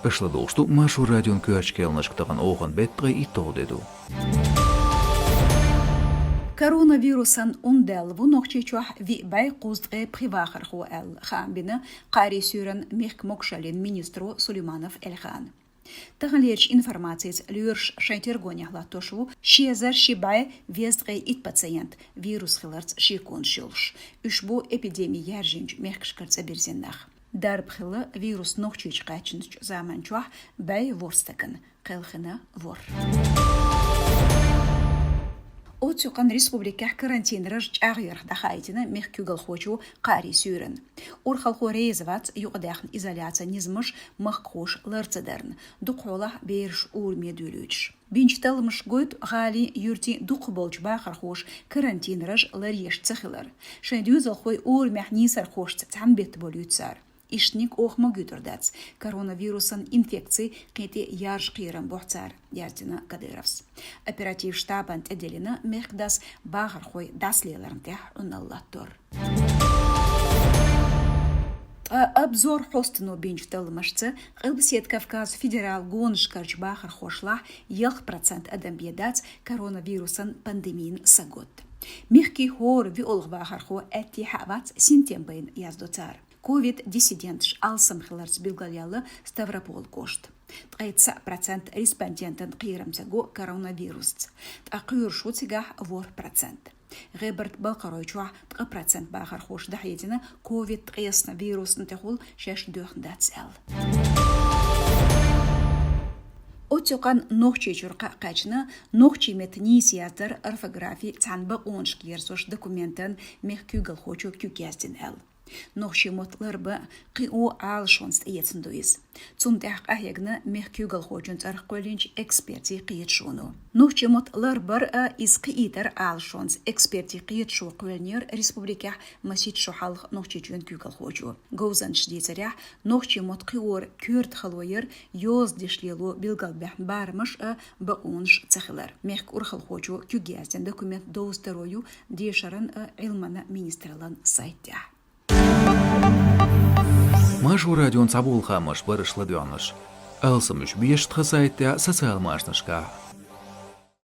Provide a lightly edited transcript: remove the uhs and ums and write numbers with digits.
Ышладошту Машу радион кыачкелнышктаган оған бетпре итоғдеду. Коронавирусан ундел вунохчичуах ви бай куздге привахар хуэл хамбина қари сюрен мех мокшалин министру Сулейманов Эльхан. Тағалерч информациец люрш шайтергоняхла тошу шезар шибай вездгай ит пациент вирус хиларц шикун шулш. Ушбу эпидемия яржинч мехкшкарца берзеннах. Дарбхила вирус нохчич качинч заманчуах бай ворстакан қелхина вор. Отсюкан республика карантин рожч агыр дахайтина мехкюгал хочу қари сюрен. Урхалху рейзвац юqdахн изоляция низмыш махкош ларцадерн. Духола берш урмедулюч. Бинчталмыш гойд гали юрти духболч бахархош карантин рож ларьеш цахилар. Шайдюзал хой урмяхнисар хош цамбет болюцар. Ишник охма гютердац. Коронавирусан инфекции қети ярж қиран бохцар. Яртина Кадыровс. Оператив штабант эделина мехдас бағархой даслеларнтех уналлаттор. Обзор хостину бинчталмашцы Қылбсет Кавказ федерал гоншкарч бахархошлах 1% адам бедац коронавирусан пандемиин сагот. Мехки хор виолг бахархо эти хавац сентябрин яздоцар. Ковид-диссидентш алсамхиларц билгалялы Ставропол кошт. 30% респондентен қирамцаго коронавирус. Тақыр шуцигах вор процент. Геберт Балқаройчуа 3% бағар хош дахедина ковид-19 вирусын тахул 6-4 цел. Отсюкан нохчи чурка качна нохчи метнис яздар орфографии цанба оншк ерсош документен мехкюгал хочу кюкяздин эл. Нохчи мотларба қиу алшонст ецендуиз. Цумтах ахягна мехкюгал хочунц архколинч эксперти қиетшуну. Нохчи мотларбар из қиитар алшонс эксперти қиетшу қуэлнер республика масид шухалх нохчи чун кюгал хочу. Гоузан шдицарях нохчи мотқиор кюрт халуер йоз дешлелу билгалбях бармаш баунш цахилар. Мехк урхал хочу кюгязден документ доустерою дешаран илмана министрлан сайтях. Машу радион цабул хамаш барышладуаныш. Алсамыш биештха сайтта социал машнышка.